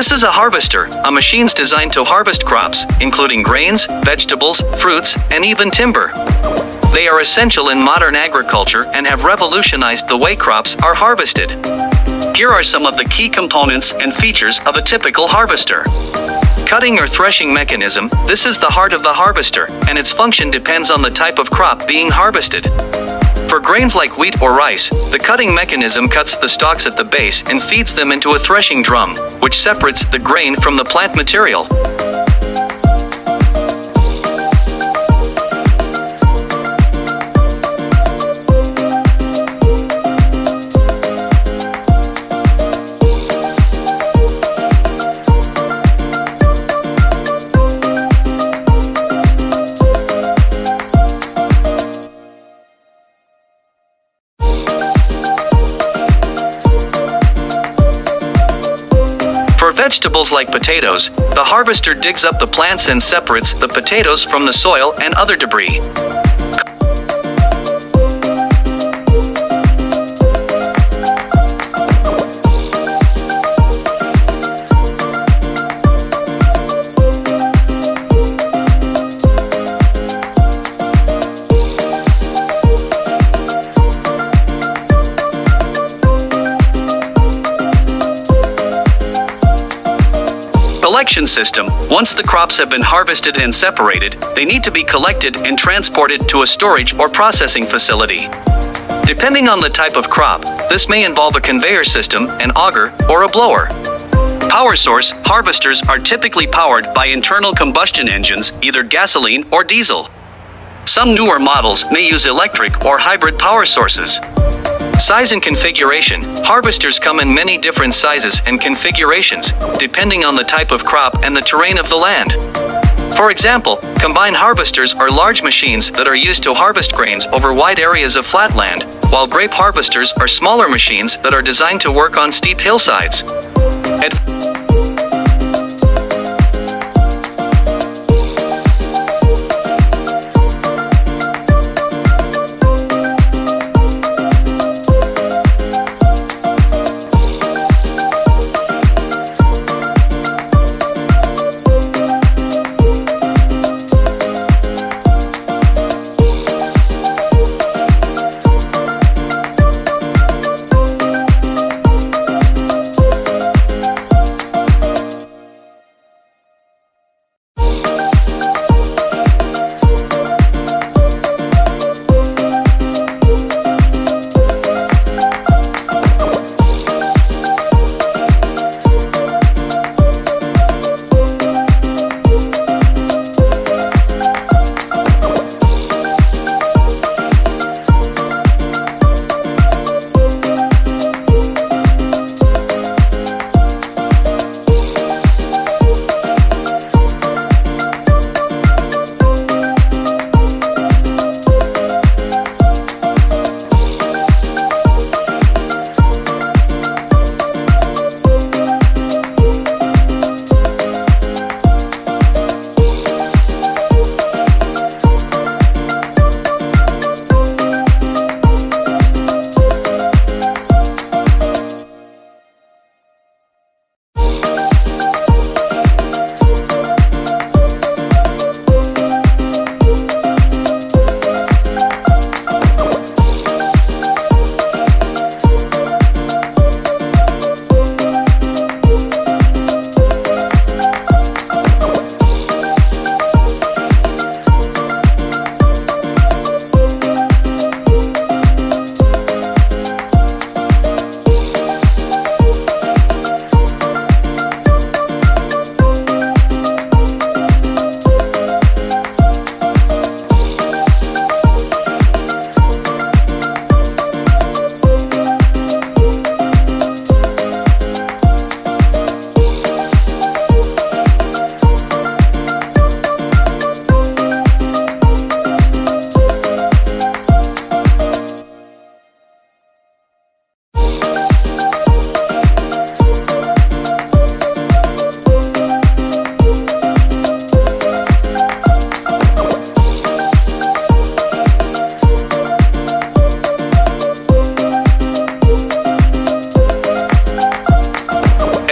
This is a harvester, a machine designed to harvest crops, including grains, vegetables, fruits, and even timber. They are essential in modern agriculture and have revolutionized the way crops are harvested. Here are some of the key components and features of a typical harvester. Cutting or threshing mechanism. This is the heart of the harvester, and its function depends on the type of crop being harvested. For grains like wheat or rice, the cutting mechanism cuts the stalks at the base and feeds them into a threshing drum, which separates the grain from the plant material. For vegetables like potatoes, the harvester digs up the plants and separates the potatoes from the soil and other debris. Collection system. Once the crops have been harvested and separated, they need to be collected and transported to a storage or processing facility. Depending on the type of crop, this may involve a conveyor system, an auger, or a blower. Power source. Harvesters are typically powered by internal combustion engines, either gasoline or diesel. Some newer models may use electric or hybrid power sources. Size and configuration. Harvesters come in many different sizes and configurations, depending on the type of crop and the terrain of the land. For example, combine harvesters are large machines that are used to harvest grains over wide areas of flat land, while grape harvesters are smaller machines that are designed to work on steep hillsides.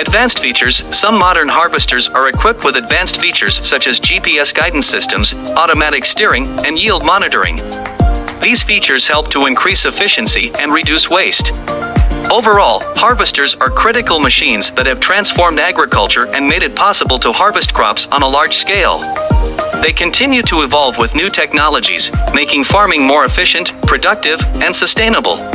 Advanced features. Some modern harvesters are equipped with advanced features such as GPS guidance systems, automatic steering, and yield monitoring. These features help to increase efficiency and reduce waste. Overall, harvesters are critical machines that have transformed agriculture and made it possible to harvest crops on a large scale. They continue to evolve with new technologies, making farming more efficient, productive, and sustainable.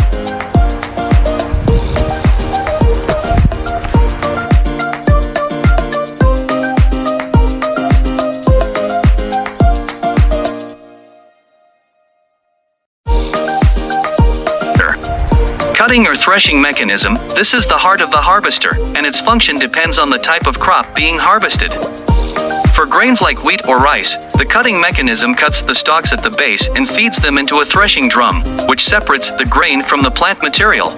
Cutting or threshing mechanism. This is the heart of the harvester, and its function depends on the type of crop being harvested. For grains like wheat or rice, the cutting mechanism cuts the stalks at the base and feeds them into a threshing drum, which separates the grain from the plant material.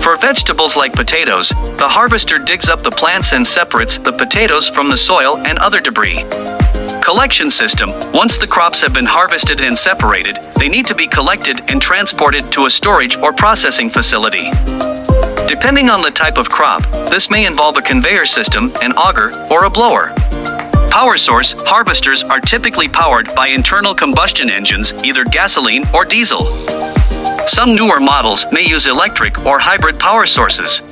For vegetables like potatoes, the harvester digs up the plants and separates the potatoes from the soil and other debris. Collection system. Once the crops have been harvested and separated, they need to be collected and transported to a storage or processing facility. Depending on the type of crop, this may involve a conveyor system, an auger, or a blower. Power source. Harvesters are typically powered by internal combustion engines, either gasoline or diesel. Some newer models may use electric or hybrid power sources.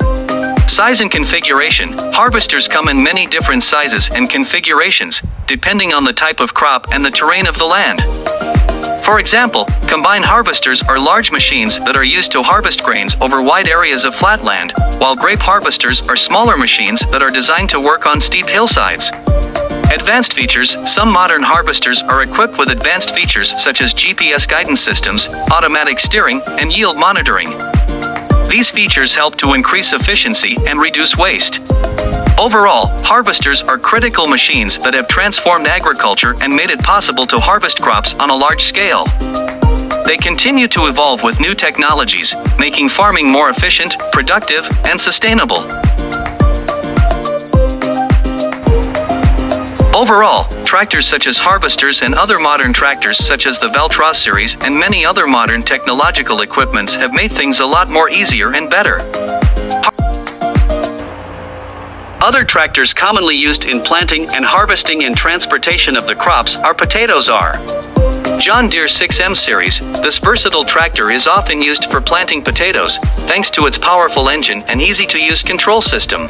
Size and configuration. Harvesters come in many different sizes and configurations, depending on the type of crop and the terrain of the land. For example, combine harvesters are large machines that are used to harvest grains over wide areas of flat land, while grape harvesters are smaller machines that are designed to work on steep hillsides. Advanced features. Some modern harvesters are equipped with advanced features such as GPS guidance systems, automatic steering, and yield monitoring. These features help to increase efficiency and reduce waste. Overall, harvesters are critical machines that have transformed agriculture and made it possible to harvest crops on a large scale. They continue to evolve with new technologies, making farming more efficient, productive, and sustainable. Overall, tractors such as harvesters and other modern tractors such as the Veltros series and many other modern technological equipments have made things a lot more easier and better. Other tractors commonly used in planting and harvesting and transportation of the crops are potatoes are. John Deere 6M series. This versatile tractor is often used for planting potatoes, thanks to its powerful engine and easy-to-use control system.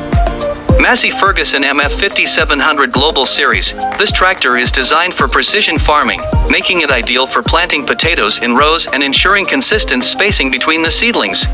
Massey Ferguson MF 5700 Global Series. This tractor is designed for precision farming, making it ideal for planting potatoes in rows and ensuring consistent spacing between the seedlings.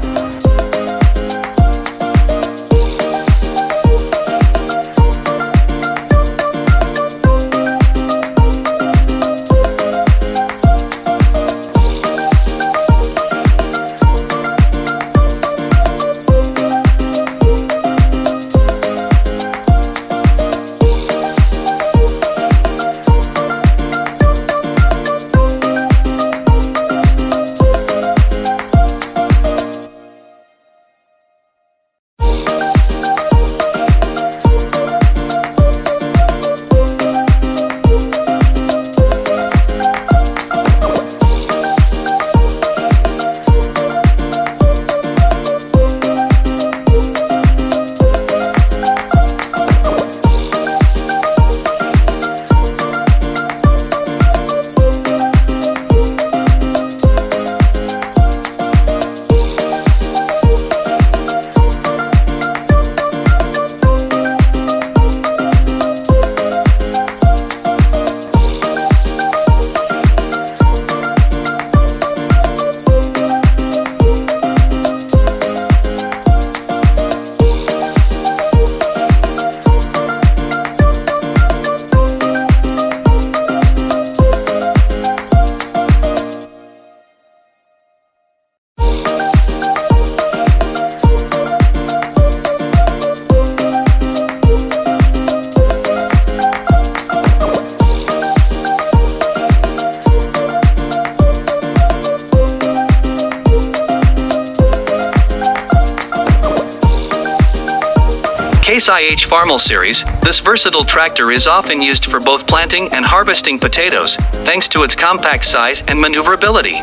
Case IH Farmal Series. This versatile tractor is often used for both planting and harvesting potatoes, thanks to its compact size and maneuverability.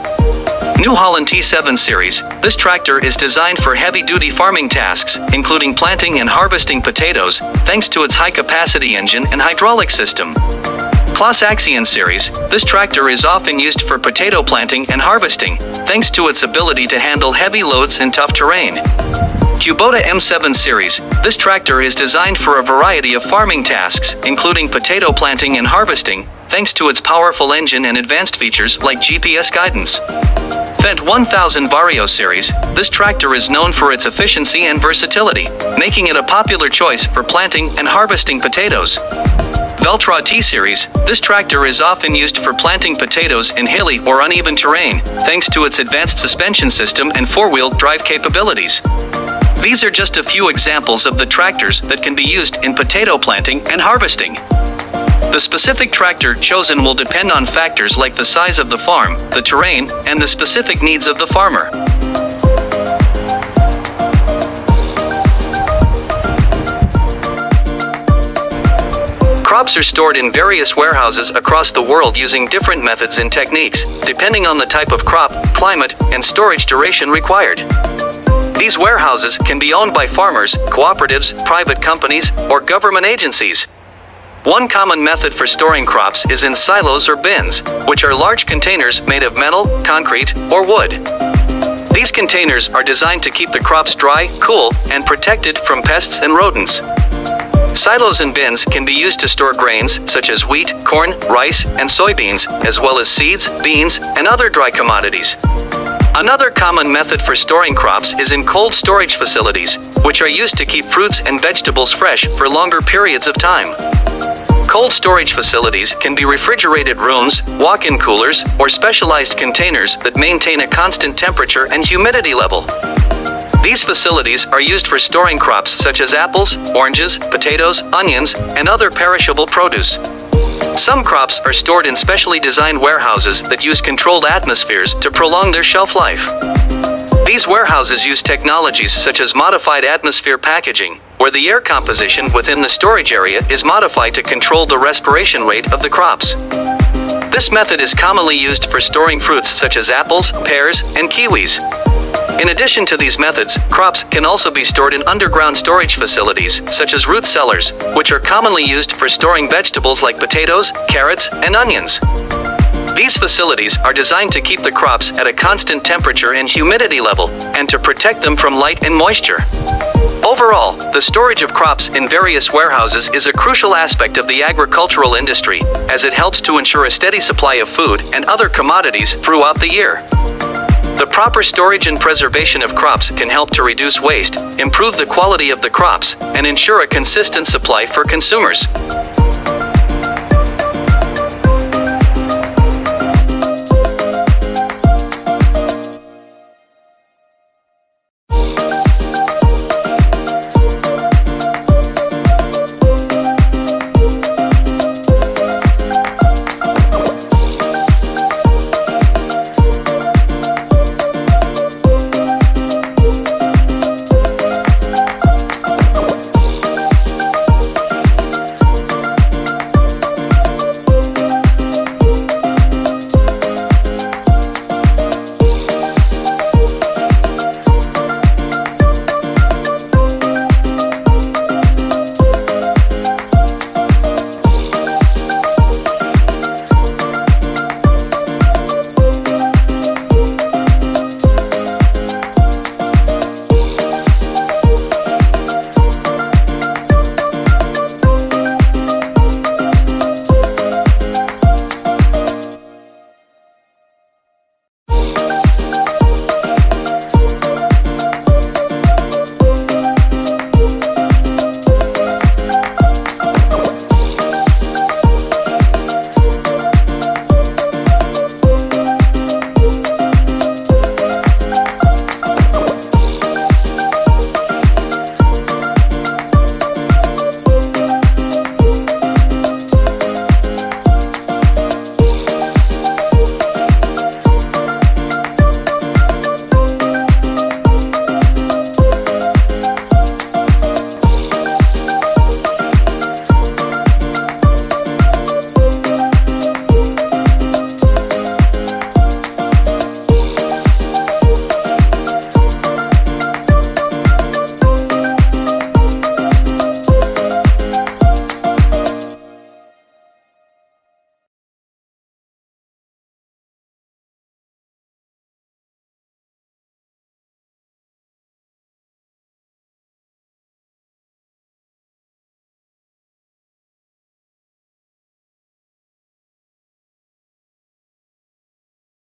New Holland T7 series, this tractor is designed for heavy-duty farming tasks, including planting and harvesting potatoes, thanks to its high-capacity engine and hydraulic system. Claas Axion series, this tractor is often used for potato planting and harvesting, thanks to its ability to handle heavy loads in tough terrain. Kubota M7 series, this tractor is designed for a variety of farming tasks, including potato planting and harvesting, thanks to its powerful engine and advanced features like GPS guidance. Fendt 1000 Vario series, this tractor is known for its efficiency and versatility, making it a popular choice for planting and harvesting potatoes. Valtra T-Series, this tractor is often used for planting potatoes in hilly or uneven terrain, thanks to its advanced suspension system and four-wheel drive capabilities. These are just a few examples of the tractors that can be used in potato planting and harvesting. The specific tractor chosen will depend on factors like the size of the farm, the terrain, and the specific needs of the farmer. Crops are stored in various warehouses across the world using different methods and techniques, depending on the type of crop, climate, and storage duration required. These warehouses can be owned by farmers, cooperatives, private companies, or government agencies. One common method for storing crops is in silos or bins, which are large containers made of metal, concrete, or wood. These containers are designed to keep the crops dry, cool, and protected from pests and rodents. Silos and bins can be used to store grains, such as wheat, corn, rice, and soybeans, as well as seeds, beans, and other dry commodities. Another common method for storing crops is in cold storage facilities, which are used to keep fruits and vegetables fresh for longer periods of time. Cold storage facilities can be refrigerated rooms, walk-in coolers, or specialized containers that maintain a constant temperature and humidity level. These facilities are used for storing crops such as apples, oranges, potatoes, onions, and other perishable produce. Some crops are stored in specially designed warehouses that use controlled atmospheres to prolong their shelf life. These warehouses use technologies such as modified atmosphere packaging, where the air composition within the storage area is modified to control the respiration rate of the crops. This method is commonly used for storing fruits such as apples, pears, and kiwis. In addition to these methods, crops can also be stored in underground storage facilities, such as root cellars, which are commonly used for storing vegetables like potatoes, carrots, and onions. These facilities are designed to keep the crops at a constant temperature and humidity level, and to protect them from light and moisture. Overall, the storage of crops in various warehouses is a crucial aspect of the agricultural industry, as it helps to ensure a steady supply of food and other commodities throughout the year. The proper storage and preservation of crops can help to reduce waste, improve the quality of the crops, and ensure a consistent supply for consumers.